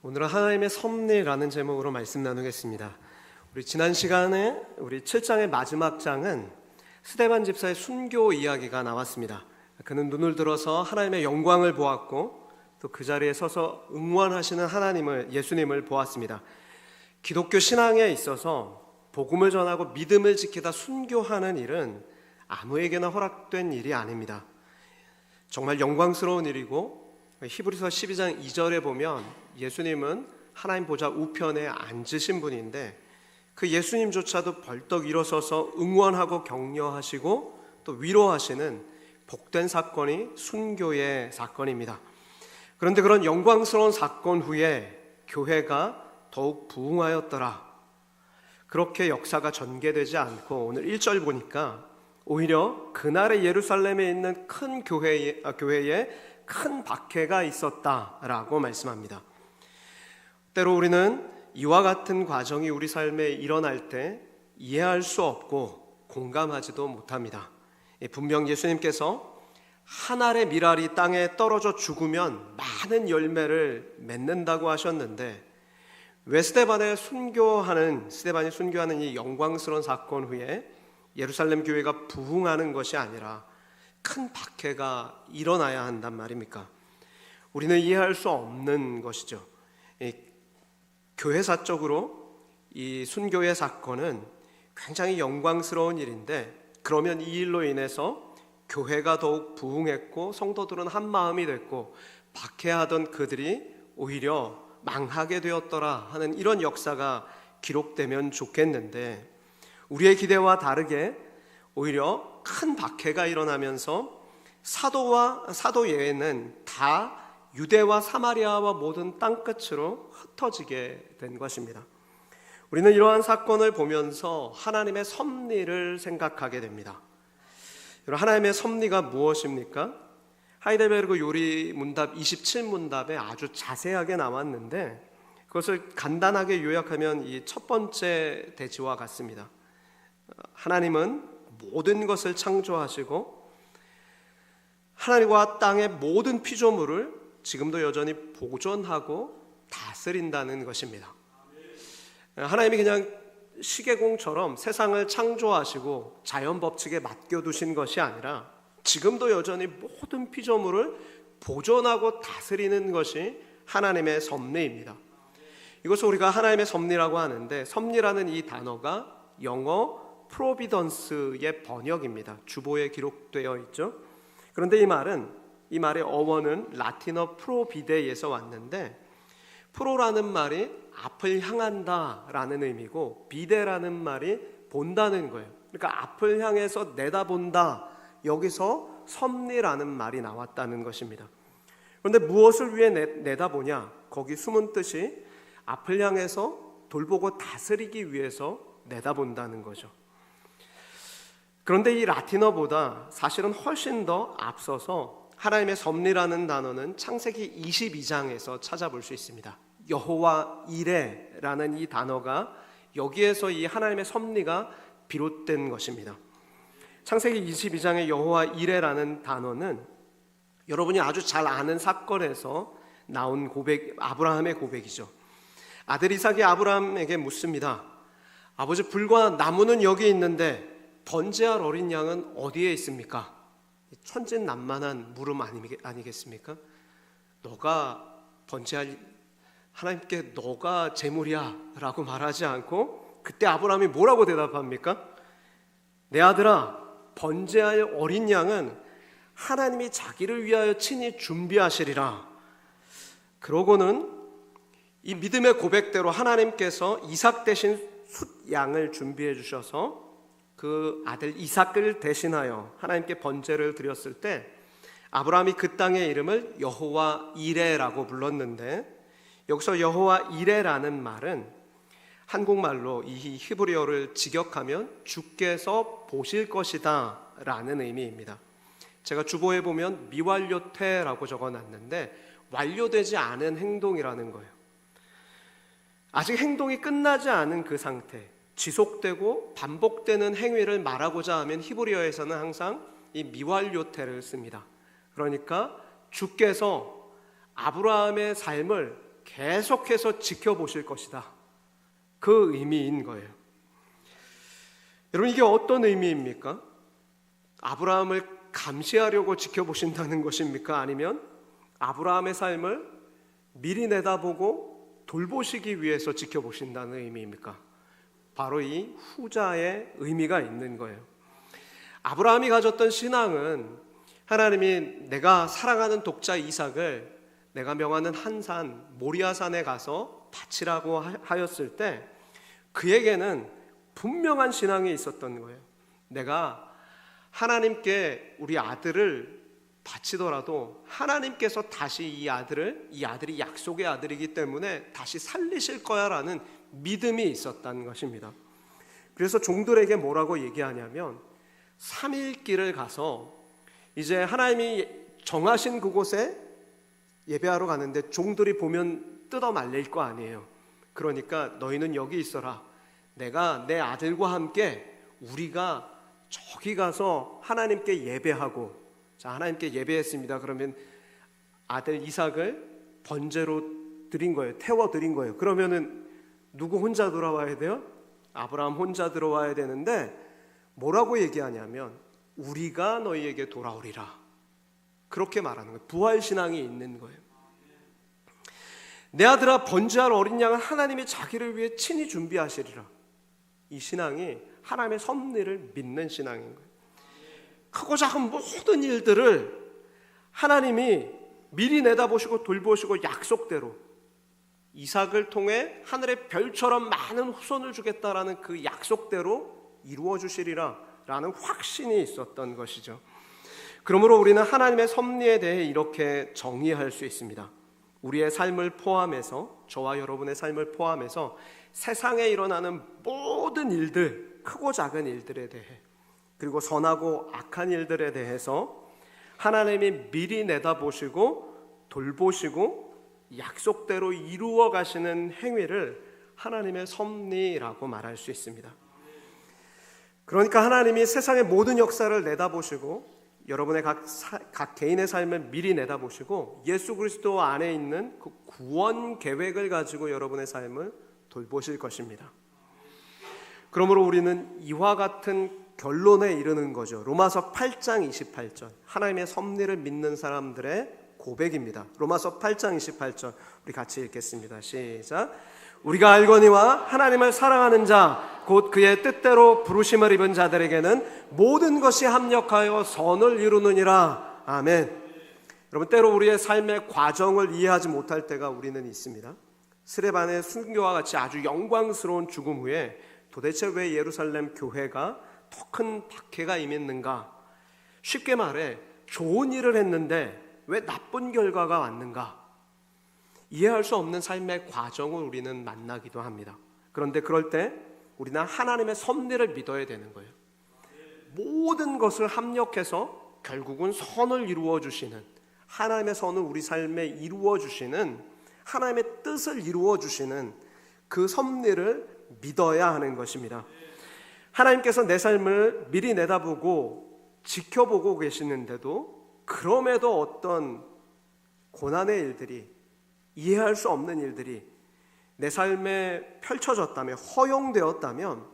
오늘은 하나님의 섭리라는 제목으로 말씀 나누겠습니다. 우리 지난 시간에 우리 7장의 마지막 장은 스데반 집사의 순교 이야기가 나왔습니다. 그는 눈을 들어서 하나님의 영광을 보았고 또 그 자리에 서서 응원하시는 예수님을 보았습니다. 기독교 신앙에 있어서 복음을 전하고 믿음을 지키다 순교하는 일은 아무에게나 허락된 일이 아닙니다. 정말 영광스러운 일이고, 히브리서 12장 2절에 보면 예수님은 하나님 보좌 우편에 앉으신 분인데 그 예수님조차도 벌떡 일어서서 응원하고 격려하시고 또 위로하시는 복된 사건이 순교의 사건입니다. 그런데 그런 영광스러운 사건 후에 교회가 더욱 부흥하였더라. 그렇게 역사가 전개되지 않고 오늘 1절 보니까 오히려 그날의 예루살렘에 있는 큰 교회에 큰 박해가 있었다라고 말씀합니다. 때로 우리는 이와 같은 과정이 우리 삶에 일어날 때 이해할 수 없고 공감하지도 못합니다. 분명 예수님께서 한 알의 밀알이 땅에 떨어져 죽으면 많은 열매를 맺는다고 하셨는데 왜 스데반이 순교하는 이 영광스러운 사건 후에 예루살렘 교회가 부흥하는 것이 아니라 큰 박해가 일어나야 한단 말입니까? 우리는 이해할 수 없는 것이죠. 교회사적으로 이 순교의 사건은 굉장히 영광스러운 일인데, 그러면 이 일로 인해서 교회가 더욱 부흥했고 성도들은 한 마음이 됐고 박해하던 그들이 오히려 망하게 되었더라 하는 이런 역사가 기록되면 좋겠는데, 우리의 기대와 다르게 오히려 큰 박해가 일어나면서 사도 예외는 다 유대와 사마리아와 모든 땅끝으로 흩어지게 된 것입니다. 우리는 이러한 사건을 보면서 하나님의 섭리를 생각하게 됩니다. 하나님의 섭리가 무엇입니까? 하이델베르그 요리 문답 27문답에 아주 자세하게 나왔는데 그것을 간단하게 요약하면 이 첫 번째 대지와 같습니다. 하나님은 모든 것을 창조하시고 하늘과 땅의 모든 피조물을 지금도 여전히 보존하고 다스린다는 것입니다. 하나님이 그냥 시계공처럼 세상을 창조하시고 자연 법칙에 맡겨두신 것이 아니라 지금도 여전히 모든 피조물을 보존하고 다스리는 것이 하나님의 섭리입니다. 이것을 우리가 하나님의 섭리라고 하는데, 섭리라는 이 단어가 영어 프로비던스의 번역입니다. 주보에 기록되어 있죠. 그런데 이 말의 어원은 라틴어 프로비데에서 왔는데, 프로라는 말이 앞을 향한다 라는 의미고 비데라는 말이 본다는 거예요. 그러니까 앞을 향해서 내다본다, 여기서 섭리라는 말이 나왔다는 것입니다. 그런데 무엇을 위해 내다보냐? 거기 숨은 뜻이 앞을 향해서 돌보고 다스리기 위해서 내다본다는 거죠. 그런데 이 라틴어보다 사실은 훨씬 더 앞서서 하나님의 섭리라는 단어는 창세기 22장에서 찾아볼 수 있습니다. 여호와 이레라는 이 단어가 여기에서 이 하나님의 섭리가 비롯된 것입니다. 창세기 22장의 여호와 이레라는 단어는 여러분이 아주 잘 아는 사건에서 나온 아브라함의 고백이죠. 아들 이삭이 아브라함에게 묻습니다. 아버지, 불과 나무는 여기 있는데 번제할 어린 양은 어디에 있습니까? 천진난만한 물음 아니겠습니까? 너가 번제할 하나님께 너가 제물이야 라고 말하지 않고 그때 아브라함이 뭐라고 대답합니까? 내 아들아, 번제할 어린 양은 하나님이 자기를 위하여 친히 준비하시리라. 그러고는 이 믿음의 고백대로 하나님께서 이삭 대신 숫양을 준비해 주셔서 그 아들 이삭을 대신하여 하나님께 번제를 드렸을 때 아브라함이 그 땅의 이름을 여호와 이레라고 불렀는데, 여기서 여호와 이레라는 말은 한국말로 이 히브리어를 직역하면 주께서 보실 것이다 라는 의미입니다. 제가 주보에 보면 미완료태라고 적어놨는데 완료되지 않은 행동이라는 거예요. 아직 행동이 끝나지 않은 그 상태, 지속되고 반복되는 행위를 말하고자 하면 히브리어에서는 항상 이 미완료태를 씁니다. 그러니까 주께서 아브라함의 삶을 계속해서 지켜보실 것이다. 그 의미인 거예요. 여러분, 이게 어떤 의미입니까? 아브라함을 감시하려고 지켜보신다는 것입니까? 아니면 아브라함의 삶을 미리 내다보고 돌보시기 위해서 지켜보신다는 의미입니까? 바로 이 후자의 의미가 있는 거예요. 아브라함이 가졌던 신앙은 하나님이 내가 사랑하는 독자 이삭을 내가 명하는 한 산 모리아산에 가서 바치라고 하였을 때 그에게는 분명한 신앙이 있었던 거예요. 내가 하나님께 우리 아들을 바치더라도 하나님께서 다시 이 아들이 약속의 아들이기 때문에 다시 살리실 거야 라는 믿음이 있었다는 것입니다. 그래서 종들에게 뭐라고 얘기하냐면 3일 길을 가서 이제 하나님이 정하신 그곳에 예배하러 가는데 종들이 보면 뜯어 말릴 거 아니에요. 그러니까 너희는 여기 있어라. 내가 내 아들과 함께 우리가 저기 가서 하나님께 예배하고, 자, 하나님께 예배했습니다. 그러면 아들 이삭을 번제로 드린 거예요. 태워 드린 거예요. 그러면은 누구 혼자 돌아와야 돼요? 아브라함 혼자 들어와야 되는데 뭐라고 얘기하냐면 우리가 너희에게 돌아오리라. 그렇게 말하는 거예요. 부활신앙이 있는 거예요. 내 아들아, 번제할 어린 양은 하나님이 자기를 위해 친히 준비하시리라. 이 신앙이 하나님의 섭리를 믿는 신앙인 거예요. 크고 작은 모든 일들을 하나님이 미리 내다보시고 돌보시고 약속대로 이삭을 통해 하늘의 별처럼 많은 후손을 주겠다라는 그 약속대로 이루어 주시리라 라는 확신이 있었던 것이죠. 그러므로 우리는 하나님의 섭리에 대해 이렇게 정의할 수 있습니다. 우리의 삶을 포함해서, 저와 여러분의 삶을 포함해서 세상에 일어나는 모든 일들, 크고 작은 일들에 대해, 그리고 선하고 악한 일들에 대해서 하나님이 미리 내다보시고 돌보시고 약속대로 이루어 가시는 행위를 하나님의 섭리라고 말할 수 있습니다. 그러니까 하나님이 세상의 모든 역사를 내다보시고 여러분의 각 개인의 삶을 미리 내다보시고 예수 그리스도 안에 있는 그 구원 계획을 가지고 여러분의 삶을 돌보실 것입니다. 그러므로 우리는 이와 같은 결론에 이르는 거죠. 로마서 8장 28절, 하나님의 섭리를 믿는 사람들의 고백입니다. 로마서 8장 28절 우리 같이 읽겠습니다. 시작. 우리가 알거니와 하나님을 사랑하는 자 곧 그의 뜻대로 부르심을 입은 자들에게는 모든 것이 합력하여 선을 이루느니라. 아멘. 여러분, 때로 우리의 삶의 과정을 이해하지 못할 때가 우리는 있습니다. 스데반의 순교와 같이 아주 영광스러운 죽음 후에 도대체 왜 예루살렘 교회가 더 큰 박해가 임했는가? 쉽게 말해 좋은 일을 했는데 왜 나쁜 결과가 왔는가? 이해할 수 없는 삶의 과정을 우리는 만나기도 합니다. 그런데 그럴 때 우리는 하나님의 섭리를 믿어야 되는 거예요. 모든 것을 합력해서 결국은 선을 이루어 주시는, 하나님의 선을 우리 삶에 이루어 주시는, 하나님의 뜻을 이루어 주시는 그 섭리를 믿어야 하는 것입니다. 하나님께서 내 삶을 미리 내다보고 지켜보고 계시는데도 그럼에도 어떤 고난의 일들이, 이해할 수 없는 일들이 내 삶에 펼쳐졌다면, 허용되었다면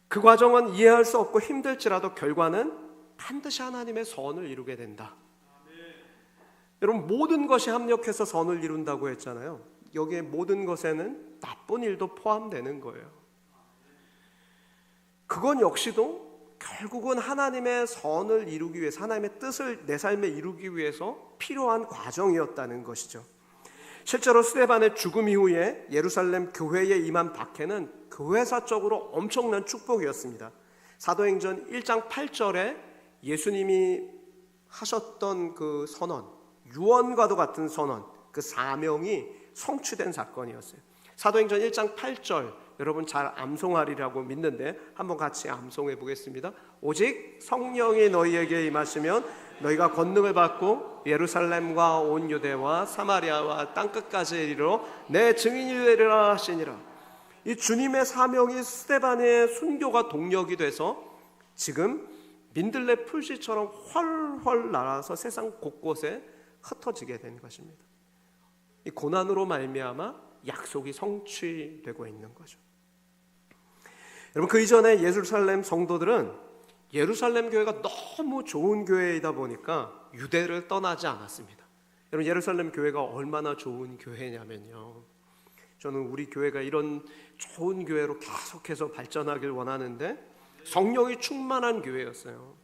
그 과정은 이해할 수 없고 힘들지라도 결과는 반드시 하나님의 선을 이루게 된다. 여러분, 모든 것이 합력해서 선을 이룬다고 했잖아요. 여기에 모든 것에는 나쁜 일도 포함되는 거예요. 그건 역시도 결국은 하나님의 선을 이루기 위해서, 하나님의 뜻을 내 삶에 이루기 위해서 필요한 과정이었다는 것이죠. 실제로 스데반의 죽음 이후에 예루살렘 교회에 임한 박해는 교회사적으로 엄청난 축복이었습니다. 사도행전 1장 8절에 예수님이 하셨던 그 선언, 유언과도 같은 선언, 그 사명이 성취된 사건이었어요. 사도행전 1장 8절 여러분 잘 암송하리라고 믿는데 한번 같이 암송해 보겠습니다. 오직 성령이 너희에게 임하시면 너희가 권능을 받고 예루살렘과 온 유대와 사마리아와 땅끝까지 이르러 내 증인이 되리라 하시니라. 이 주님의 사명이 스데반의 순교가 동력이 돼서 지금 민들레 풀씨처럼 훨훨 날아서 세상 곳곳에 흩어지게 된 것입니다. 이 고난으로 말미암아 약속이 성취되고 있는 거죠. 여러분, 그 이전에 예루살렘 성도들은 예루살렘 교회가 너무 좋은 교회이다 보니까 유대를 떠나지 않았습니다. 여러분, 예루살렘 교회가 얼마나 좋은 교회냐면요, 저는 우리 교회가 이런 좋은 교회로 계속해서 발전하길 원하는데 성령이 충만한 교회였어요.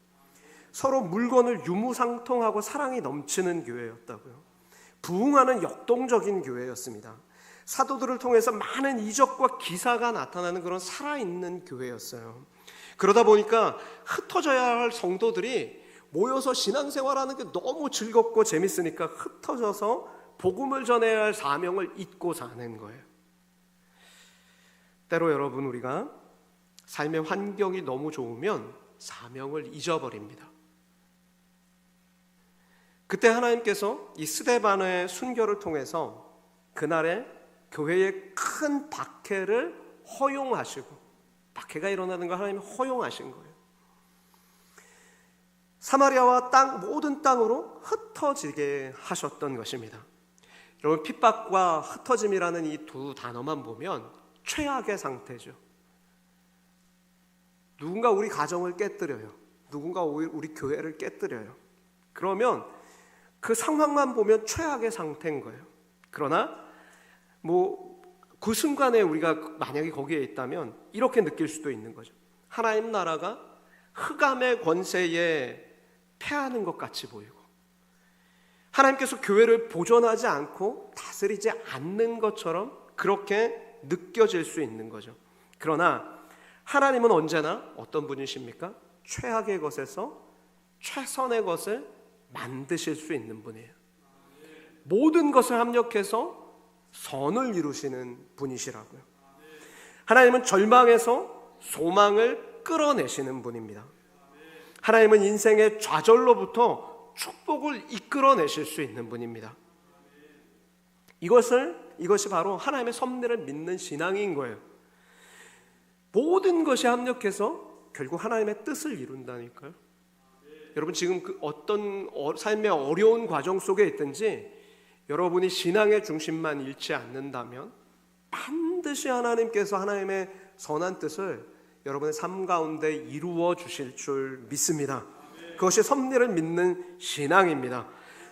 서로 물건을 유무상통하고 사랑이 넘치는 교회였다고요. 부흥하는 역동적인 교회였습니다. 사도들을 통해서 많은 이적과 기사가 나타나는 그런 살아있는 교회였어요. 그러다 보니까 흩어져야 할 성도들이 모여서 신앙생활하는 게 너무 즐겁고 재밌으니까 흩어져서 복음을 전해야 할 사명을 잊고 사는 거예요. 때로 여러분, 우리가 삶의 환경이 너무 좋으면 사명을 잊어버립니다. 그때 하나님께서 이 스데반의 순교를 통해서 그날에 교회의 큰 박해를 허용하시고, 박해가 일어나는 걸 하나님이 허용하신 거예요. 사마리아와 모든 땅으로 흩어지게 하셨던 것입니다. 여러분, 핍박과 흩어짐이라는 이 두 단어만 보면 최악의 상태죠. 누군가 우리 가정을 깨뜨려요. 누군가 우리 교회를 깨뜨려요. 그러면 그 상황만 보면 최악의 상태인 거예요. 그러나 그 순간에 우리가 만약에 거기에 있다면 이렇게 느낄 수도 있는 거죠. 하나님 나라가 흑암의 권세에 패하는 것 같이 보이고, 하나님께서 교회를 보존하지 않고 다스리지 않는 것처럼 그렇게 느껴질 수 있는 거죠. 그러나 하나님은 언제나 어떤 분이십니까? 최악의 것에서 최선의 것을 만드실 수 있는 분이에요. 모든 것을 합력해서 선을 이루시는 분이시라고요. 하나님은 절망에서 소망을 끌어내시는 분입니다. 하나님은 인생의 좌절로부터 축복을 이끌어내실 수 있는 분입니다. 이것이 바로 하나님의 섭리를 믿는 신앙인 거예요. 모든 것이 합력해서 결국 하나님의 뜻을 이룬다니까요. 여러분, 지금 어떤 삶의 어려운 과정 속에 있든지 여러분이 신앙의 중심만 잃지 않는다면 반드시 하나님께서 하나님의 선한 뜻을 여러분의 삶 가운데 이루어 주실 줄 믿습니다. 그것이 섭리를 믿는 신앙입니다.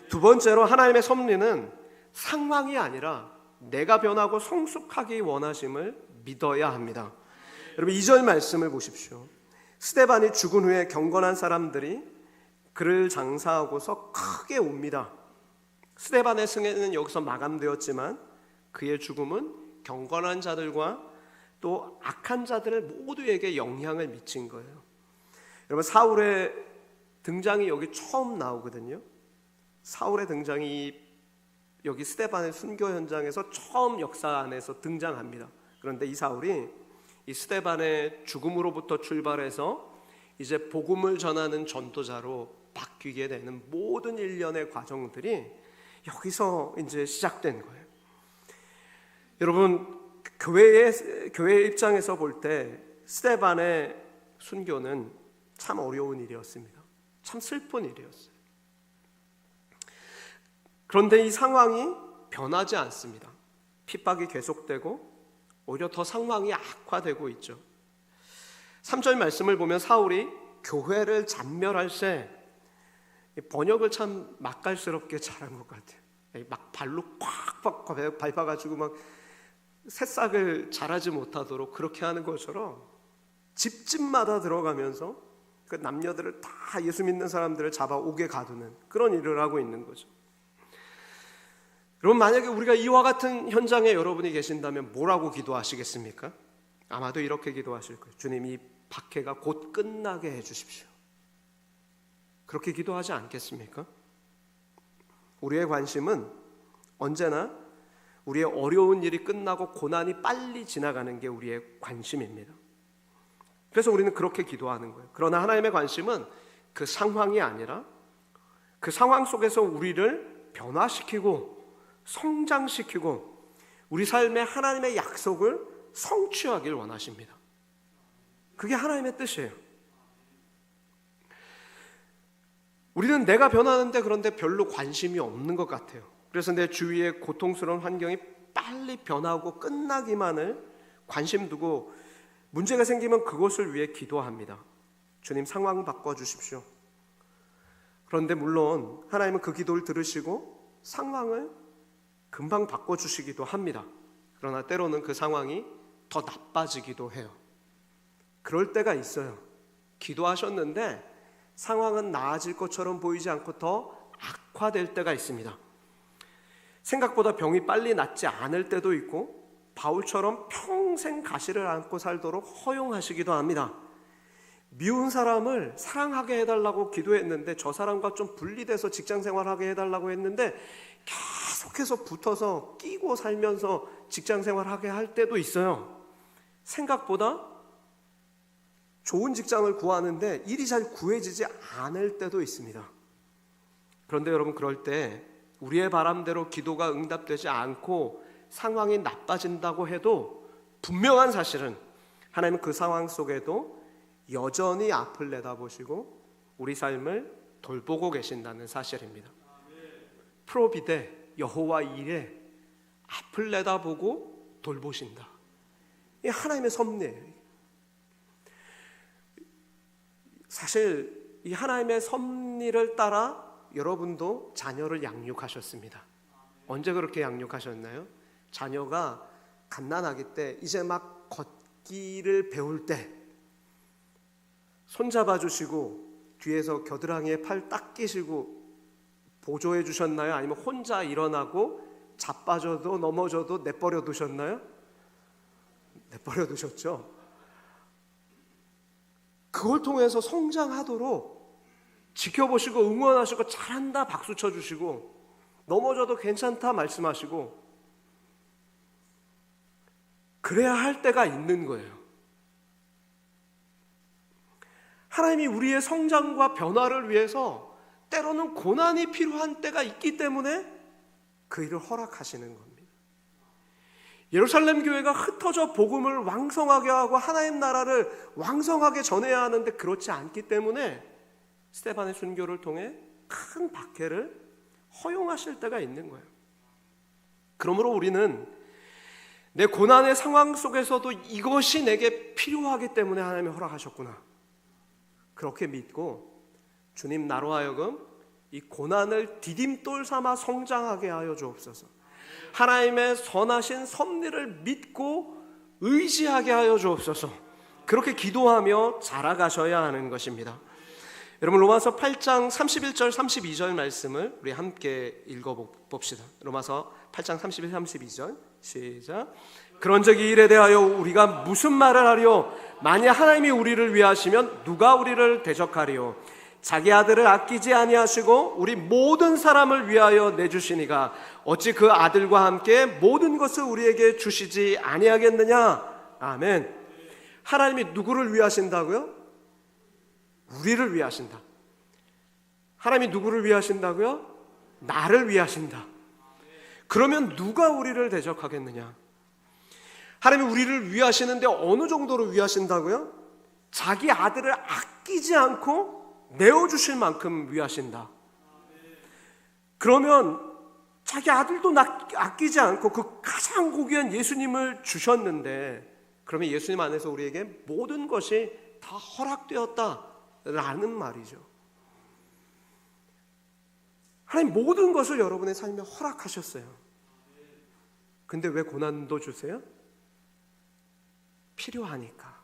두 번째로, 하나님의 섭리는 상황이 아니라 내가 변하고 성숙하기 원하심을 믿어야 합니다. 여러분, 2절 말씀을 보십시오. 스데반이 죽은 후에 경건한 사람들이 그를 장사하고서 크게 웁니다. 스데반의 승에는 여기서 마감되었지만 그의 죽음은 경건한 자들과 또 악한 자들 모두에게 영향을 미친 거예요. 여러분, 사울의 등장이 여기 처음 나오거든요. 사울의 등장이 여기 스데반의 순교 현장에서 처음 역사 안에서 등장합니다. 그런데 이 사울이 이 스데반의 죽음으로부터 출발해서 이제 복음을 전하는 전도자로 바뀌게 되는 모든 일련의 과정들이 여기서 이제 시작된 거예요. 여러분, 교회의 입장에서 볼 때 스데반의 순교는 참 어려운 일이었습니다. 참 슬픈 일이었어요. 그런데 이 상황이 변하지 않습니다. 핍박이 계속되고 오히려 더 상황이 악화되고 있죠. 3절 말씀을 보면 사울이 교회를 잔멸할 때 번역을 참 맛깔스럽게 잘한 것 같아요. 막 발로 꽉 밟아가지고 막 새싹을 자라지 못하도록 그렇게 하는 것처럼 집집마다 들어가면서 그 남녀들을 다, 예수 믿는 사람들을 잡아오게 가두는 그런 일을 하고 있는 거죠. 여러분, 만약에 우리가 이와 같은 현장에 여러분이 계신다면 뭐라고 기도하시겠습니까? 아마도 이렇게 기도하실 거예요. 주님, 이 박해가 곧 끝나게 해주십시오. 그렇게 기도하지 않겠습니까? 우리의 관심은 언제나 우리의 어려운 일이 끝나고 고난이 빨리 지나가는 게 우리의 관심입니다. 그래서 우리는 그렇게 기도하는 거예요. 그러나 하나님의 관심은 그 상황이 아니라 그 상황 속에서 우리를 변화시키고 성장시키고 우리 삶에 하나님의 약속을 성취하길 원하십니다. 그게 하나님의 뜻이에요. 우리는 내가 변하는데 그런데 별로 관심이 없는 것 같아요. 그래서 내 주위의 고통스러운 환경이 빨리 변하고 끝나기만을 관심 두고 문제가 생기면 그것을 위해 기도합니다. 주님, 상황 바꿔주십시오. 그런데 물론 하나님은 그 기도를 들으시고 상황을 금방 바꿔주시기도 합니다. 그러나 때로는 그 상황이 더 나빠지기도 해요. 그럴 때가 있어요. 기도하셨는데 상황은 나아질 것처럼 보이지 않고 더 악화될 때가 있습니다. 생각보다 병이 빨리 낫지 않을 때도 있고 바울처럼 평생 가시를 안고 살도록 허용하시기도 합니다. 미운 사람을 사랑하게 해달라고 기도했는데 저 사람과 좀 분리돼서 직장생활하게 해달라고 했는데 계속해서 붙어서 끼고 살면서 직장생활하게 할 때도 있어요. 생각보다 좋은 직장을 구하는데 일이 잘 구해지지 않을 때도 있습니다. 그런데 여러분, 그럴 때 우리의 바람대로 기도가 응답되지 않고 상황이 나빠진다고 해도 분명한 사실은 하나님은 그 상황 속에도 여전히 앞을 내다보시고 우리 삶을 돌보고 계신다는 사실입니다. 프로비데, 여호와 이레, 앞을 내다보고 돌보신다. 이 하나님의 섭리예요. 사실 이 하나님의 섭리를 따라 여러분도 자녀를 양육하셨습니다. 언제 그렇게 양육하셨나요? 자녀가 갓난아기 때 이제 막 걷기를 배울 때 손잡아 주시고 뒤에서 겨드랑이에 팔 딱 끼시고 보조해 주셨나요? 아니면 혼자 일어나고 자빠져도 넘어져도 내버려 두셨나요? 내버려 두셨죠. 그걸 통해서 성장하도록 지켜보시고 응원하시고 잘한다 박수 쳐주시고 넘어져도 괜찮다 말씀하시고 그래야 할 때가 있는 거예요. 하나님이 우리의 성장과 변화를 위해서 때로는 고난이 필요한 때가 있기 때문에 그 일을 허락하시는 겁니다. 예루살렘 교회가 흩어져 복음을 왕성하게 하고 하나님 나라를 왕성하게 전해야 하는데 그렇지 않기 때문에 스데반의 순교를 통해 큰 박해를 허용하실 때가 있는 거예요. 그러므로 우리는 내 고난의 상황 속에서도 이것이 내게 필요하기 때문에 하나님이 허락하셨구나, 그렇게 믿고 주님, 나로 하여금 이 고난을 디딤돌 삼아 성장하게 하여 주옵소서. 하나님의 선하신 섭리를 믿고 의지하게 하여 주옵소서. 그렇게 기도하며 자라가셔야 하는 것입니다. 여러분, 로마서 8장 31절 32절 말씀을 우리 함께 읽어봅시다. 로마서 8장 31, 32절 시작. 그런즉 이 일에 대하여 우리가 무슨 말을 하리요? 만약 하나님이 우리를 위하시면 누가 우리를 대적하리요? 자기 아들을 아끼지 아니하시고 우리 모든 사람을 위하여 내주시니가 어찌 그 아들과 함께 모든 것을 우리에게 주시지 아니하겠느냐? 아멘. 하나님이 누구를 위하신다고요? 우리를 위하신다. 하나님이 누구를 위하신다고요? 나를 위하신다. 그러면 누가 우리를 대적하겠느냐? 하나님이 우리를 위하시는데 어느 정도로 위하신다고요? 자기 아들을 아끼지 않고 내어주실 만큼 위하신다. 그러면 자기 아들도 아끼지 않고 그 가장 고귀한 예수님을 주셨는데, 그러면 예수님 안에서 우리에게 모든 것이 다 허락되었다라는 말이죠. 하나님 모든 것을 여러분의 삶에 허락하셨어요. 근데 왜 고난도 주세요? 필요하니까.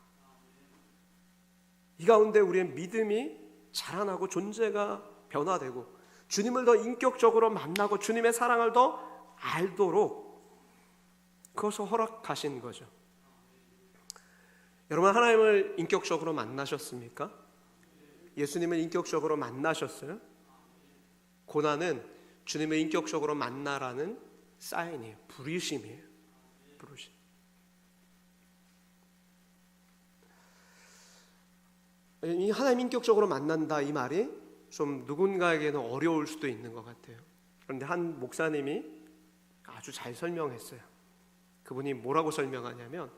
이 가운데 우리의 믿음이 자라나고 존재가 변화되고 주님을 더 인격적으로 만나고 주님의 사랑을 더 알도록 그것을 허락하신 거죠. 여러분, 하나님을 인격적으로 만나셨습니까? 예수님을 인격적으로 만나셨어요? 고난은 주님을 인격적으로 만나라는 사인이에요. 부르심이에요. 부르심. 이 하나님 인격적으로 만난다, 이 말이 좀 누군가에게는 어려울 수도 있는 것 같아요. 그런데 한 목사님이 아주 잘 설명했어요. 그분이 뭐라고 설명하냐면,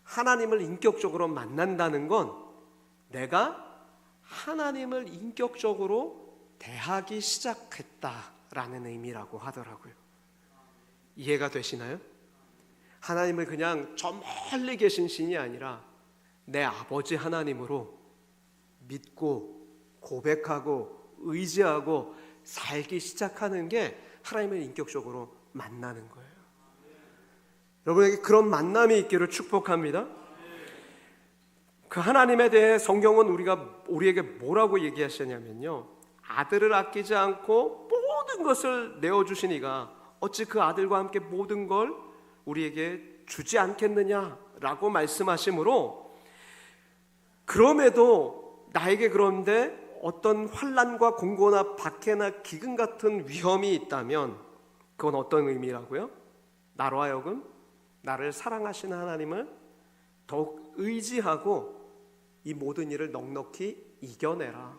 하나님을 인격적으로 만난다는 건 내가 하나님을 인격적으로 대하기 시작했다라는 의미라고 하더라고요. 이해가 되시나요? 하나님을 그냥 저 멀리 계신 신이 아니라 내 아버지 하나님으로 믿고 고백하고 의지하고 살기 시작하는 게 하나님을 인격적으로 만나는 거예요. 여러분에게 그런 만남이 있기를 축복합니다. 그 하나님에 대해 성경은 우리에게 뭐라고 얘기하시냐면요, 아들을 아끼지 않고 모든 것을 내어주신 이가 어찌 그 아들과 함께 모든 걸 우리에게 주지 않겠느냐라고 말씀하시므로, 그럼에도 나에게 그런데 어떤 환난과 공고나 박해나 기근 같은 위험이 있다면 그건 어떤 의미라고요? 나로 하여금 나를 사랑하시는 하나님을 더욱 의지하고 이 모든 일을 넉넉히 이겨내라,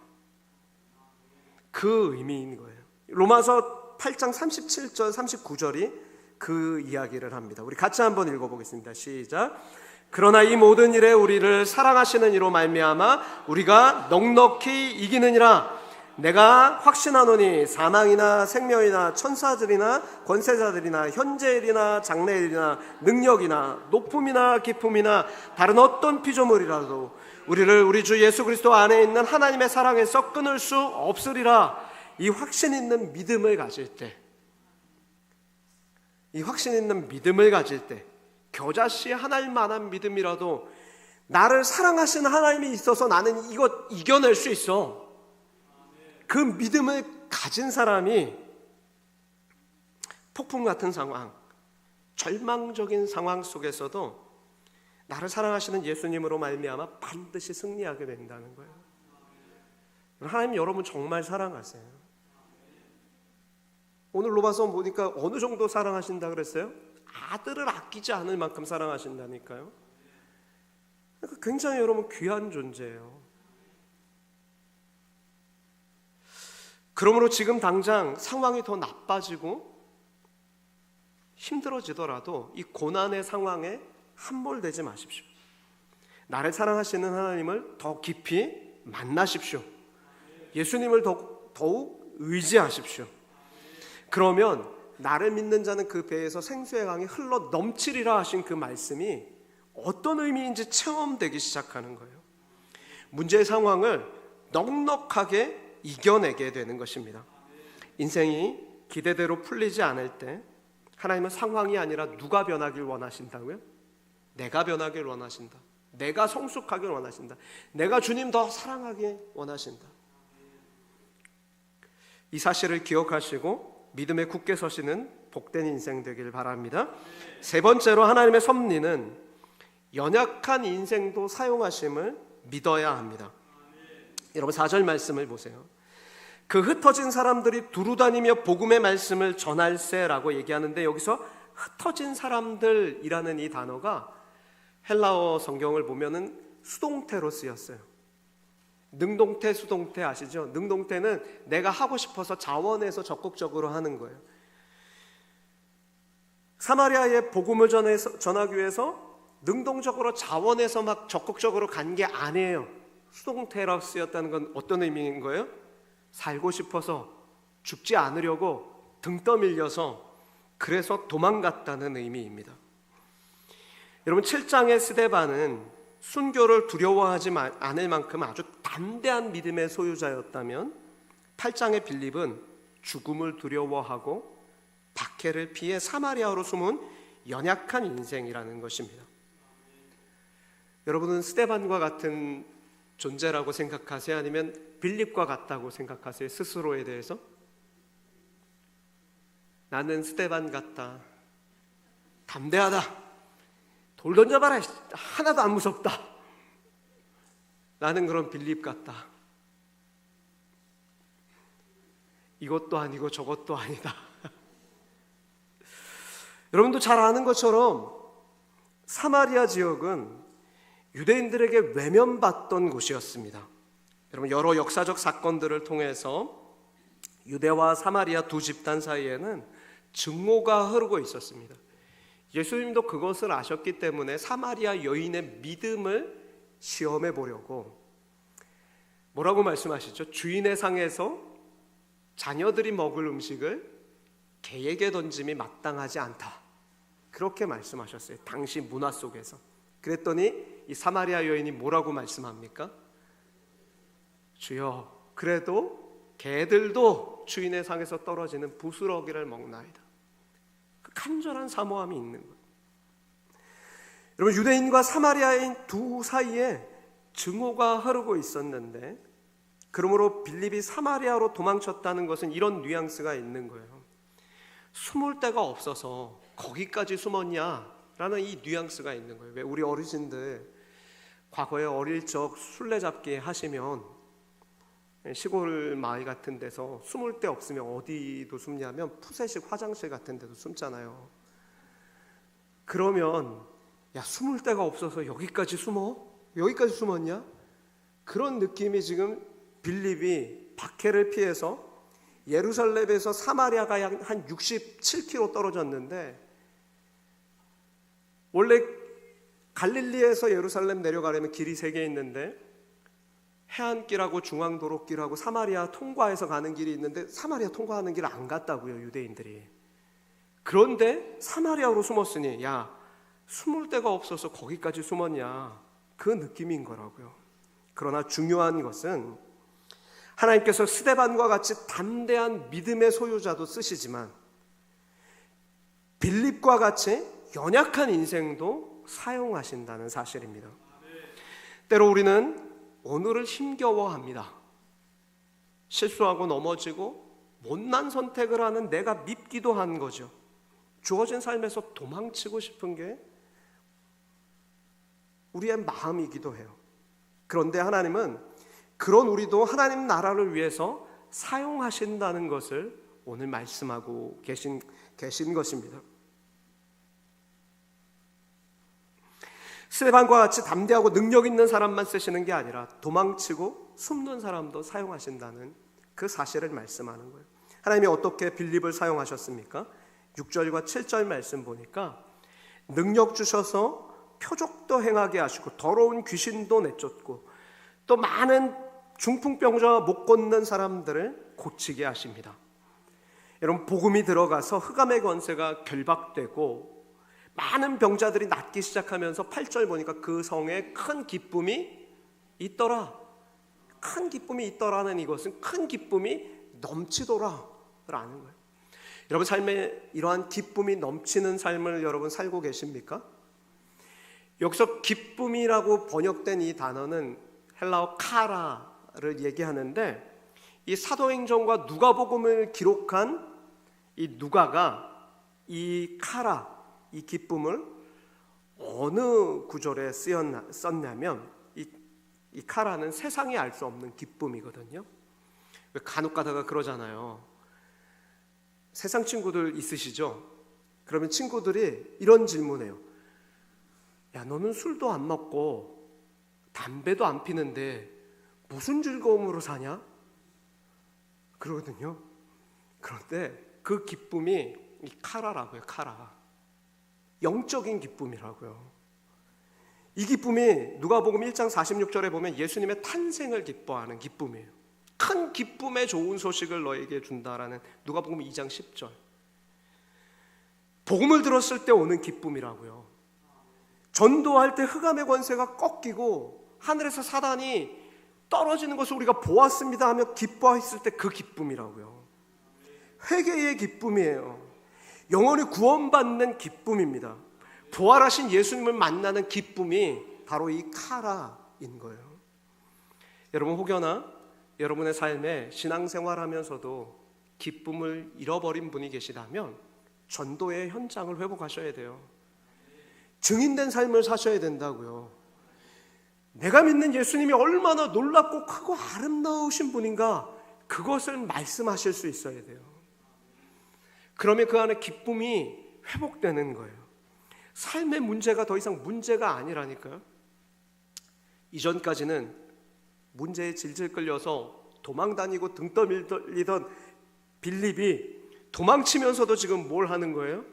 그 의미인 거예요. 로마서 8장 37절 39절이 그 이야기를 합니다. 우리 같이 한번 읽어보겠습니다. 시작. 그러나 이 모든 일에 우리를 사랑하시는 이로 말미암아 우리가 넉넉히 이기느니라. 내가 확신하노니 사망이나 생명이나 천사들이나 권세자들이나 현재일이나 장래일이나 능력이나 높음이나 깊음이나 다른 어떤 피조물이라도 우리를 우리 주 예수 그리스도 안에 있는 하나님의 사랑에서 끊을 수 없으리라. 이 확신 있는 믿음을 가질 때, 이 확신 있는 믿음을 가질 때, 겨자씨 하나님만한 믿음이라도 나를 사랑하시는 하나님이 있어서 나는 이거 이겨낼 수 있어. 그 믿음을 가진 사람이 폭풍 같은 상황, 절망적인 상황 속에서도 나를 사랑하시는 예수님으로 말미암아 반드시 승리하게 된다는 거예요. 하나님 여러분 정말 사랑하세요. 오늘 로마서 보니까 어느 정도 사랑하신다 그랬어요? 아들을 아끼지 않을 만큼 사랑하신다니까요. 그러니까 굉장히 여러분 귀한 존재예요. 그러므로 지금 당장 상황이 더 나빠지고 힘들어지더라도 이 고난의 상황에 함몰되지 마십시오. 나를 사랑하시는 하나님을 더 깊이 만나십시오. 예수님을 더욱 의지하십시오. 그러면 나를 믿는 자는 그 배에서 생수의 강이 흘러 넘치리라 하신 그 말씀이 어떤 의미인지 체험되기 시작하는 거예요. 문제의 상황을 넉넉하게 이겨내게 되는 것입니다. 인생이 기대대로 풀리지 않을 때 하나님은 상황이 아니라 누가 변하길 원하신다고요? 내가 변하길 원하신다. 내가 성숙하길 원하신다. 내가 주님 더 사랑하길 원하신다. 이 사실을 기억하시고 믿음에 굳게 서시는 복된 인생 되길 바랍니다. 세 번째로 하나님의 섭리는 연약한 인생도 사용하심을 믿어야 합니다. 여러분 4절 말씀을 보세요. 그 흩어진 사람들이 두루다니며 복음의 말씀을 전할세라고 얘기하는데, 여기서 흩어진 사람들이라는 이 단어가 헬라어 성경을 보면은 수동태로 쓰였어요. 능동태, 수동태 아시죠? 능동태는 내가 하고 싶어서 자원해서 적극적으로 하는 거예요. 사마리아에 복음을 전하기 위해서 능동적으로 자원해서 막 적극적으로 간 게 아니에요. 수동태라고 쓰였다는 건 어떤 의미인 거예요? 살고 싶어서, 죽지 않으려고 등 떠밀려서, 그래서 도망갔다는 의미입니다. 여러분 7장의 스데반은 순교를 두려워하지 않을 만큼 아주 담대한 믿음의 소유자였다면, 8장의 빌립은 죽음을 두려워하고 박해를 피해 사마리아로 숨은 연약한 인생이라는 것입니다. 여러분은 스데반과 같은 존재라고 생각하세요? 아니면 빌립과 같다고 생각하세요? 스스로에 대해서? 나는 스데반 같다, 담대하다, 돌 던져봐라, 하나도 안 무섭다, 나는 그런 빌립 같다, 이것도 아니고 저것도 아니다. 여러분도 잘 아는 것처럼 사마리아 지역은 유대인들에게 외면받던 곳이었습니다. 여러분 여러 역사적 사건들을 통해서 유대와 사마리아 두 집단 사이에는 증오가 흐르고 있었습니다. 예수님도 그것을 아셨기 때문에 사마리아 여인의 믿음을 시험해 보려고 뭐라고 말씀하시죠? 주인의 상에서 자녀들이 먹을 음식을 개에게 던짐이 마땅하지 않다, 그렇게 말씀하셨어요. 당시 문화 속에서. 그랬더니 이 사마리아 여인이 뭐라고 말씀합니까? 주여, 그래도 개들도 주인의 상에서 떨어지는 부스러기를 먹나이다. 그 간절한 사모함이 있는 거예요. 여러분, 유대인과 사마리아인 두 사이에 증오가 흐르고 있었는데, 그러므로 빌립이 사마리아로 도망쳤다는 것은 이런 뉘앙스가 있는 거예요. 숨을 데가 없어서 거기까지 숨었냐라는 이 뉘앙스가 있는 거예요. 왜 우리 어르신들 과거에 어릴 적 술래잡기 하시면 시골 마을 같은 데서 숨을 데 없으면 어디도 숨냐면 푸세식 화장실 같은 데도 숨잖아요. 그러면 야, 숨을 데가 없어서 여기까지 숨어? 여기까지 숨었냐? 그런 느낌이 지금 빌립이 박해를 피해서 예루살렘에서 사마리아가 한 67km 떨어졌는데, 원래 갈릴리에서 예루살렘 내려가려면 길이 3개 있는데 해안길하고 중앙도로길하고 사마리아 통과해서 가는 길이 있는데 사마리아 통과하는 길을 안 갔다고요, 유대인들이. 그런데 사마리아로 숨었으니 야, 숨을 데가 없어서 거기까지 숨었냐, 그 느낌인 거라고요. 그러나 중요한 것은 하나님께서 스데반과 같이 담대한 믿음의 소유자도 쓰시지만 빌립과 같이 연약한 인생도 사용하신다는 사실입니다. 때로 우리는 오늘을 힘겨워합니다. 실수하고 넘어지고 못난 선택을 하는 내가 밉기도 한 거죠. 주어진 삶에서 도망치고 싶은 게 우리의 마음이기도 해요. 그런데 하나님은 그런 우리도 하나님 나라를 위해서 사용하신다는 것을 오늘 말씀하고 계신 것입니다. 스데반과 같이 담대하고 능력 있는 사람만 쓰시는 게 아니라 도망치고 숨는 사람도 사용하신다는 그 사실을 말씀하는 거예요. 하나님이 어떻게 빌립을 사용하셨습니까? 6절과 7절 말씀 보니까 능력 주셔서 표적도 행하게 하시고 더러운 귀신도 내쫓고 또 많은 중풍병자와 못 걷는 사람들을 고치게 하십니다. 여러분, 복음이 들어가서 흑암의 권세가 결박되고 많은 병자들이 낫기 시작하면서 8절 보니까 그 성에 큰 기쁨이 있더라. 큰 기쁨이 있더라는 이것은 큰 기쁨이 넘치더라를 아는 거예요. 여러분 삶에 이러한 기쁨이 넘치는 삶을 여러분 살고 계십니까? 여기서 기쁨이라고 번역된 이 단어는 헬라어 카라를 얘기하는데, 이 사도행전과 누가복음을 기록한 이 누가가 이 카라, 이 기쁨을 어느 구절에 썼냐면 이 카라는 세상이 알 수 없는 기쁨이거든요. 간혹 가다가 그러잖아요. 세상 친구들 있으시죠? 그러면 친구들이 이런 질문해요. 야, 너는 술도 안 먹고 담배도 안 피는데 무슨 즐거움으로 사냐? 그러거든요. 그런데 그 기쁨이 이 카라라고요. 카라. 영적인 기쁨이라고요. 이 기쁨이 누가복음 1장 46절에 보면 예수님의 탄생을 기뻐하는 기쁨이에요. 큰 기쁨의 좋은 소식을 너에게 준다라는 누가복음 2장 10절. 복음을 들었을 때 오는 기쁨이라고요. 전도할 때 흑암의 권세가 꺾이고 하늘에서 사단이 떨어지는 것을 우리가 보았습니다 하며 기뻐했을 때 그 기쁨이라고요. 회개의 기쁨이에요. 영원히 구원받는 기쁨입니다. 부활하신 예수님을 만나는 기쁨이 바로 이 카라인 거예요. 여러분, 혹여나 여러분의 삶에 신앙생활하면서도 기쁨을 잃어버린 분이 계시다면 전도의 현장을 회복하셔야 돼요. 증인된 삶을 사셔야 된다고요. 내가 믿는 예수님이 얼마나 놀랍고 크고 아름다우신 분인가, 그것을 말씀하실 수 있어야 돼요. 그러면 그 안에 기쁨이 회복되는 거예요. 삶의 문제가 더 이상 문제가 아니라니까요. 이전까지는 문제에 질질 끌려서 도망다니고 등 떠밀리던 빌립이 도망치면서도 지금 뭘 하는 거예요?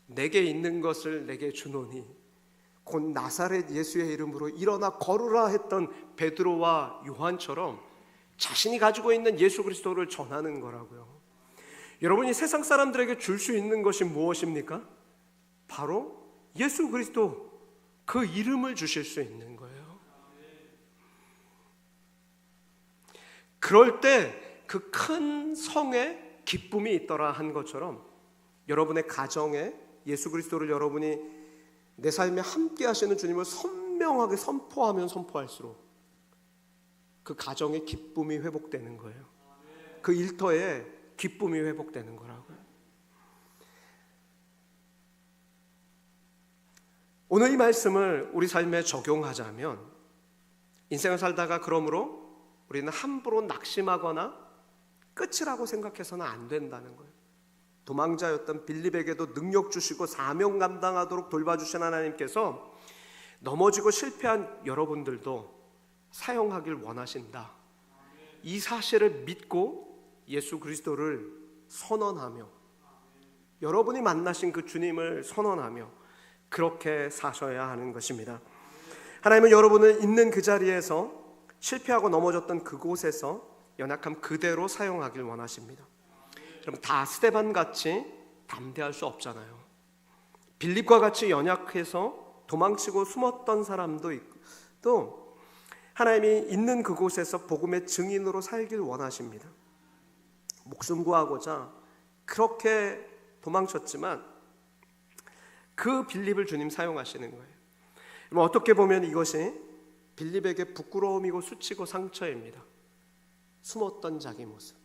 내게 있는 것을 내게 주노니 곧 나사렛 예수의 이름으로 일어나 걸으라 했던 베드로와 요한처럼 자신이 가지고 있는 예수 그리스도를 전하는 거라고요. 여러분이 세상 사람들에게 줄 수 있는 것이 무엇입니까? 바로 예수 그리스도, 그 이름을 주실 수 있는 거예요. 그럴 때 그 큰 성에 기쁨이 있더라 한 것처럼 여러분의 가정에 예수 그리스도를 여러분이 내 삶에 함께 하시는 주님을 선명하게 선포하면 선포할수록 그 가정의 기쁨이 회복되는 거예요. 그 일터에 기쁨이 회복되는 거라고요. 오늘 이 말씀을 우리 삶에 적용하자면, 인생을 살다가 그러므로 우리는 함부로 낙심하거나 끝이라고 생각해서는 안 된다는 거예요. 도망자였던 빌립에게도 능력 주시고 사명 감당하도록 돌봐주신 하나님께서 넘어지고 실패한 여러분들도 사용하길 원하신다. 이 사실을 믿고 예수 그리스도를 선언하며 여러분이 만나신 그 주님을 선언하며 그렇게 사셔야 하는 것입니다. 하나님은 여러분을 있는 그 자리에서, 실패하고 넘어졌던 그곳에서 연약함 그대로 사용하길 원하십니다. 여러분, 다 스데반 같이 담대할 수 없잖아요. 빌립과 같이 연약해서 도망치고 숨었던 사람도 있고, 또 하나님이 있는 그곳에서 복음의 증인으로 살길 원하십니다. 목숨 구하고자 그렇게 도망쳤지만 그 빌립을 주님 사용하시는 거예요. 어떻게 보면 이것이 빌립에게 부끄러움이고 수치고 상처입니다. 숨었던 자기 모습.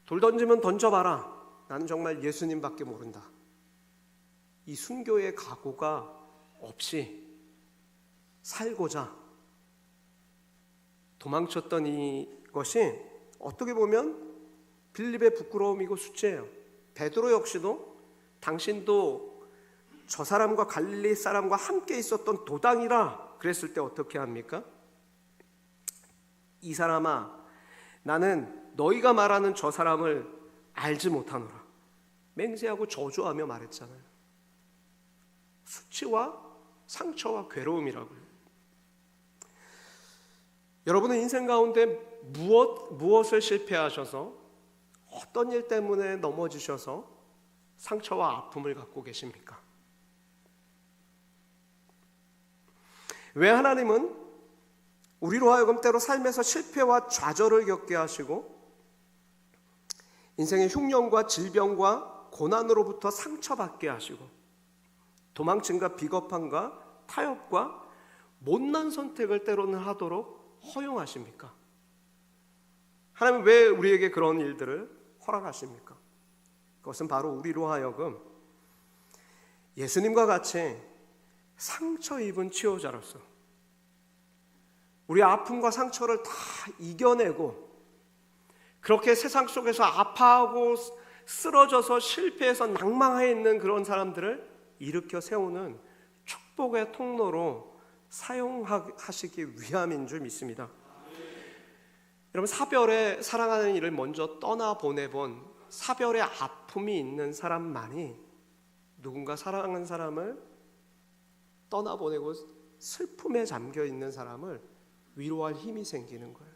돌 던지면 던져봐라. 나는 정말 예수님밖에 모른다. 이 순교의 각오가 없이 살고자 도망쳤던 이것이 어떻게 보면 빌립의 부끄러움이고 수치예요. 베드로 역시도 당신도 저 사람과 갈릴리 사람과 함께 있었던 도당이라 그랬을 때 어떻게 합니까? 이 사람아, 나는 너희가 말하는 저 사람을 알지 못하노라. 맹세하고 저주하며 말했잖아요. 수치와 상처와 괴로움이라고요. 여러분은 인생 가운데 무엇을 실패하셔서, 어떤 일 때문에 넘어지셔서 상처와 아픔을 갖고 계십니까? 왜 하나님은 우리로 하여금 때로 삶에서 실패와 좌절을 겪게 하시고 인생의 흉년과 질병과 고난으로부터 상처받게 하시고 도망침과 비겁함과 타협과 못난 선택을 때로는 하도록 허용하십니까? 하나님은 왜 우리에게 그런 일들을 허락하십니까? 그것은 바로 우리로 하여금 예수님과 같이 상처 입은 치유자로서 우리 아픔과 상처를 다 이겨내고 그렇게 세상 속에서 아파하고 쓰러져서 실패해서 낭망해 있는 그런 사람들을 일으켜 세우는 축복의 통로로 사용하시기 위함인 줄 믿습니다. 여러분, 사별에 사랑하는 이를 먼저 떠나보내본 사별의 아픔이 있는 사람만이 누군가 사랑하는 사람을 떠나보내고 슬픔에 잠겨있는 사람을 위로할 힘이 생기는 거예요.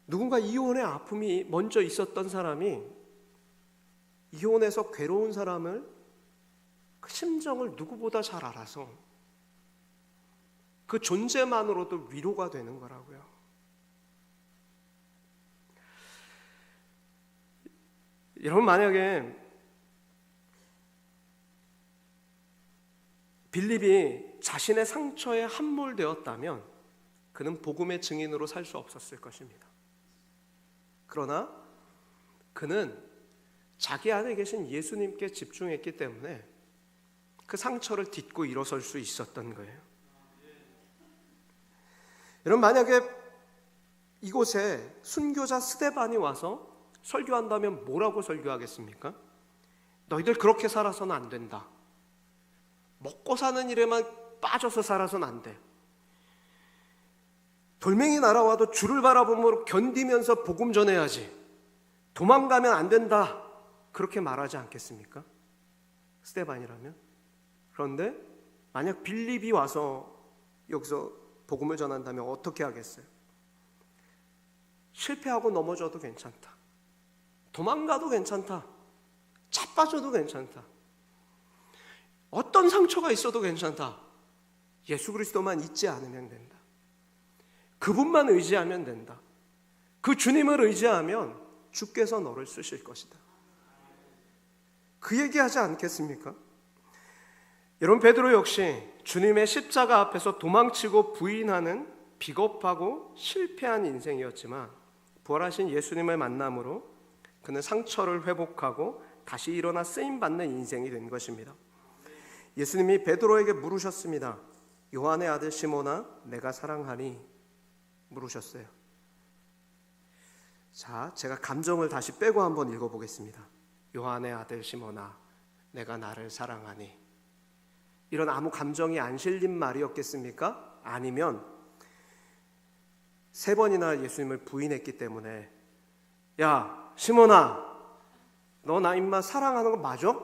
누군가 이혼의 아픔이 먼저 있었던 사람이 이혼해서 괴로운 사람을, 그 심정을 누구보다 잘 알아서 그 존재만으로도 위로가 되는 거라고요. 여러분, 만약에 빌립이 자신의 상처에 함몰되었다면 그는 복음의 증인으로 살 수 없었을 것입니다. 그러나 그는 자기 안에 계신 예수님께 집중했기 때문에 그 상처를 딛고 일어설 수 있었던 거예요. 여러분, 만약에 이곳에 순교자 스데반이 와서 설교한다면 뭐라고 설교하겠습니까? 너희들 그렇게 살아서는 안 된다. 먹고 사는 일에만 빠져서 살아서는 안 돼. 돌멩이 날아와도 주를 바라보며 견디면서 복음 전해야지. 도망가면 안 된다. 그렇게 말하지 않겠습니까? 스데반이라면. 그런데 만약 빌립이 와서 여기서 복음을 전한다면 어떻게 하겠어요? 실패하고 넘어져도 괜찮다. 도망가도 괜찮다. 자빠져도 괜찮다. 어떤 상처가 있어도 괜찮다. 예수 그리스도만 잊지 않으면 된다. 그분만 의지하면 된다. 그 주님을 의지하면 주께서 너를 쓰실 것이다. 그 얘기하지 않겠습니까? 여러분, 베드로 역시 주님의 십자가 앞에서 도망치고 부인하는 비겁하고 실패한 인생이었지만 부활하신 예수님을 만남으로 그는 상처를 회복하고 다시 일어나 쓰임받는 인생이 된 것입니다. 예수님이 베드로에게 물으셨습니다. 요한의 아들 시몬아, 내가 사랑하니? 물으셨어요. 자, 제가 감정을 다시 빼고 한번 읽어보겠습니다. 요한의 아들 시몬아, 내가 나를 사랑하니? 이런 아무 감정이 안 실린 말이었겠습니까? 아니면 3번이나 예수님을 부인했기 때문에 야, 시몬아, 너 나 임마 사랑하는 거 맞아?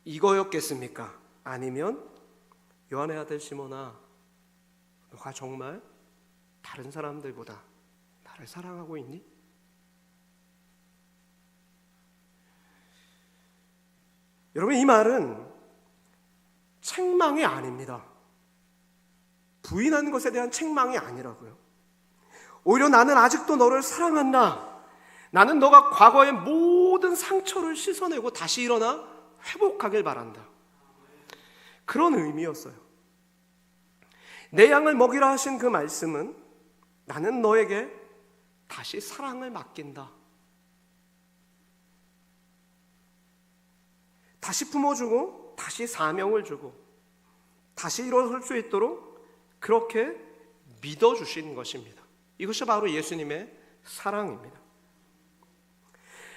이거였겠습니까? 아니면 요한의 아들 시몬아, 너가 정말 다른 사람들보다 나를 사랑하고 있니? 여러분, 이 말은 책망이 아닙니다. 부인한 것에 대한 책망이 아니라고요. 오히려 나는 아직도 너를 사랑한다. 나는 너가 과거의 모든 상처를 씻어내고 다시 일어나 회복하길 바란다. 그런 의미였어요. 내 양을 먹이라 하신 그 말씀은 나는 너에게 다시 사랑을 맡긴다. 다시 품어주고 다시 사명을 주고 다시 일어설 수 있도록 그렇게 믿어주신 것입니다. 이것이 바로 예수님의 사랑입니다.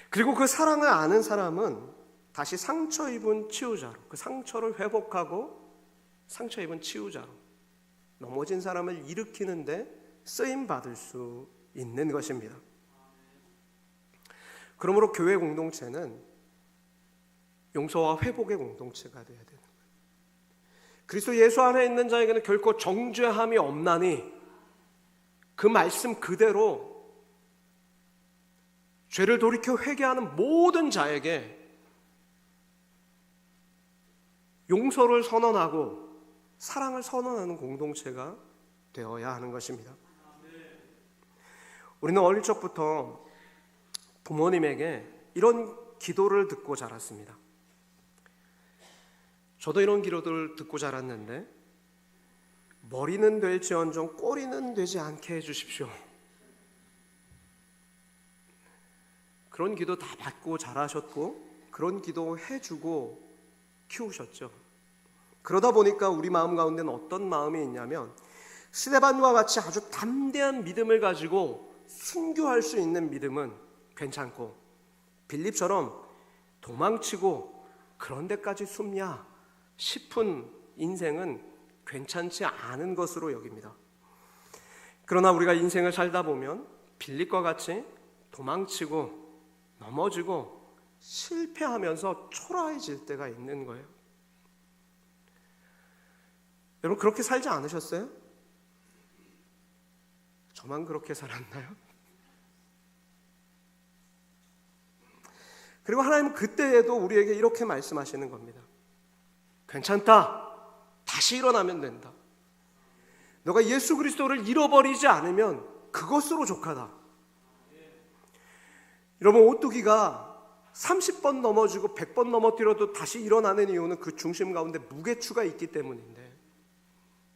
그리고 그 사랑을 아는 사람은 다시 상처 입은 치유자로, 그 상처를 회복하고 상처 입은 치유자로 넘어진 사람을 일으키는데 쓰임받을 수 있는 것입니다. 그러므로 교회 공동체는 용서와 회복의 공동체가 되어야 되는 거예요. 그리스도 예수 안에 있는 자에게는 결코 정죄함이 없나니 그 말씀 그대로 죄를 돌이켜 회개하는 모든 자에게 용서를 선언하고 사랑을 선언하는 공동체가 되어야 하는 것입니다. 우리는 어릴 적부터 부모님에게 이런 기도를 듣고 자랐습니다. 저도 이런 기도를 듣고 자랐는데, 머리는 될지언정 꼬리는 되지 않게 해주십시오. 그런 기도 다 받고 자라셨고 그런 기도 해주고 키우셨죠. 그러다 보니까 우리 마음 가운데는 어떤 마음이 있냐면, 스데반과 같이 아주 담대한 믿음을 가지고 순교할 수 있는 믿음은 괜찮고 빌립처럼 도망치고 그런 데까지 숨냐 싶은 인생은 괜찮지 않은 것으로 여깁니다. 그러나 우리가 인생을 살다 보면 빌립과 같이 도망치고 넘어지고 실패하면서 초라해질 때가 있는 거예요. 여러분, 그렇게 살지 않으셨어요? 저만 그렇게 살았나요? 그리고 하나님은 그때에도 우리에게 이렇게 말씀하시는 겁니다. 괜찮다. 다시 일어나면 된다. 너가 예수 그리스도를 잃어버리지 않으면 그것으로 족하다. 여러분, 오뚜기가 30번 넘어지고 100번 넘어뜨려도 다시 일어나는 이유는 그 중심 가운데 무게추가 있기 때문인데,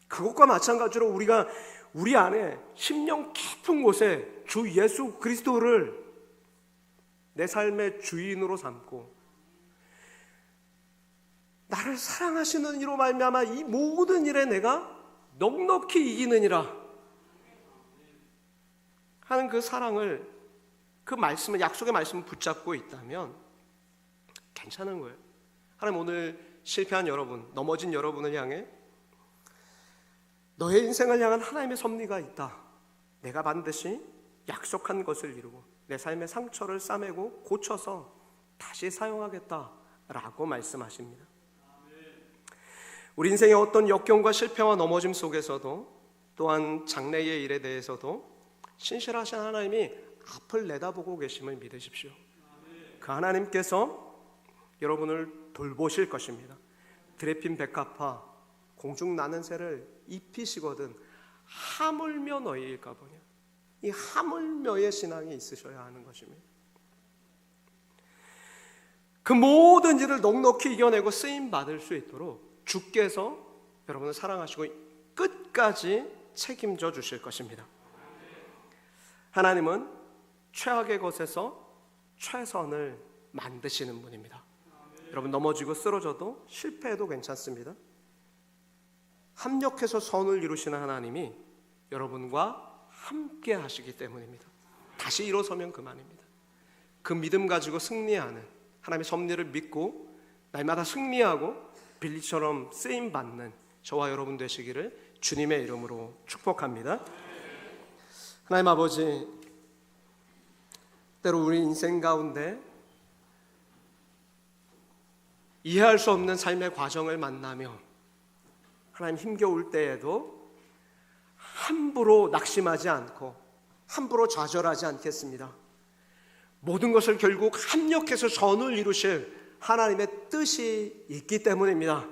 그것과 마찬가지로 우리가 우리 안에 심령 깊은 곳에 주 예수 그리스도를 내 삶의 주인으로 삼고 나를 사랑하시는 이로 말미암아 이 모든 일에 내가 넉넉히 이기느니라 하는 그 사랑을, 그 말씀을, 약속의 말씀을 붙잡고 있다면 괜찮은 거예요. 하나님 오늘 실패한 여러분, 넘어진 여러분을 향해 너의 인생을 향한 하나님의 섭리가 있다. 내가 반드시 약속한 것을 이루고 내 삶의 상처를 싸매고 고쳐서 다시 사용하겠다라고 말씀하십니다. 우리 인생의 어떤 역경과 실패와 넘어짐 속에서도, 또한 장래의 일에 대해서도 신실하신 하나님이 앞을 내다보고 계심을 믿으십시오. 그 하나님께서 여러분을 돌보실 것입니다. 드레핀 백합화 공중 나는 새를 입히시거든 하물며 너희일까 보냐. 이 하물며의 신앙이 있으셔야 하는 것입니다. 그 모든 일을 넉넉히 이겨내고 쓰임받을 수 있도록 주께서 여러분을 사랑하시고 끝까지 책임져 주실 것입니다. 하나님은 최악의 것에서 최선을 만드시는 분입니다. 여러분 넘어지고 쓰러져도 실패해도 괜찮습니다. 합력해서 선을 이루시는 하나님이 여러분과 함께 하시기 때문입니다. 다시 일어서면 그만입니다. 그 믿음 가지고 승리하는, 하나님의 섭리를 믿고 날마다 승리하고 빌리처럼 쓰임받는 저와 여러분 되시기를 주님의 이름으로 축복합니다. 하나님 아버지, 때로 우리 인생 가운데 이해할 수 없는 삶의 과정을 만나며 하나님 힘겨울 때에도 함부로 낙심하지 않고 함부로 좌절하지 않겠습니다. 모든 것을 결국 합력해서 선을 이루실 하나님의 뜻이 있기 때문입니다.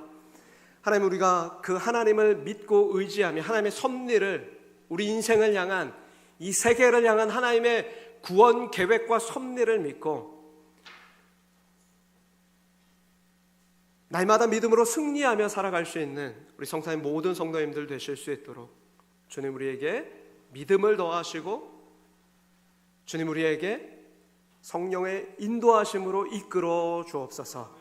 하나님, 우리가 그 하나님을 믿고 의지하며 하나님의 섭리를, 우리 인생을 향한, 이 세계를 향한 하나님의 구원 계획과 섭리를 믿고 날마다 믿음으로 승리하며 살아갈 수 있는 우리 성탄의 모든 성도님들 되실 수 있도록 주님 우리에게 믿음을 더하시고 주님 우리에게 성령의 인도하심으로 이끌어 주옵소서.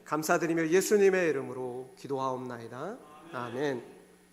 감사드리며 예수님의 이름으로 기도하옵나이다. 아멘.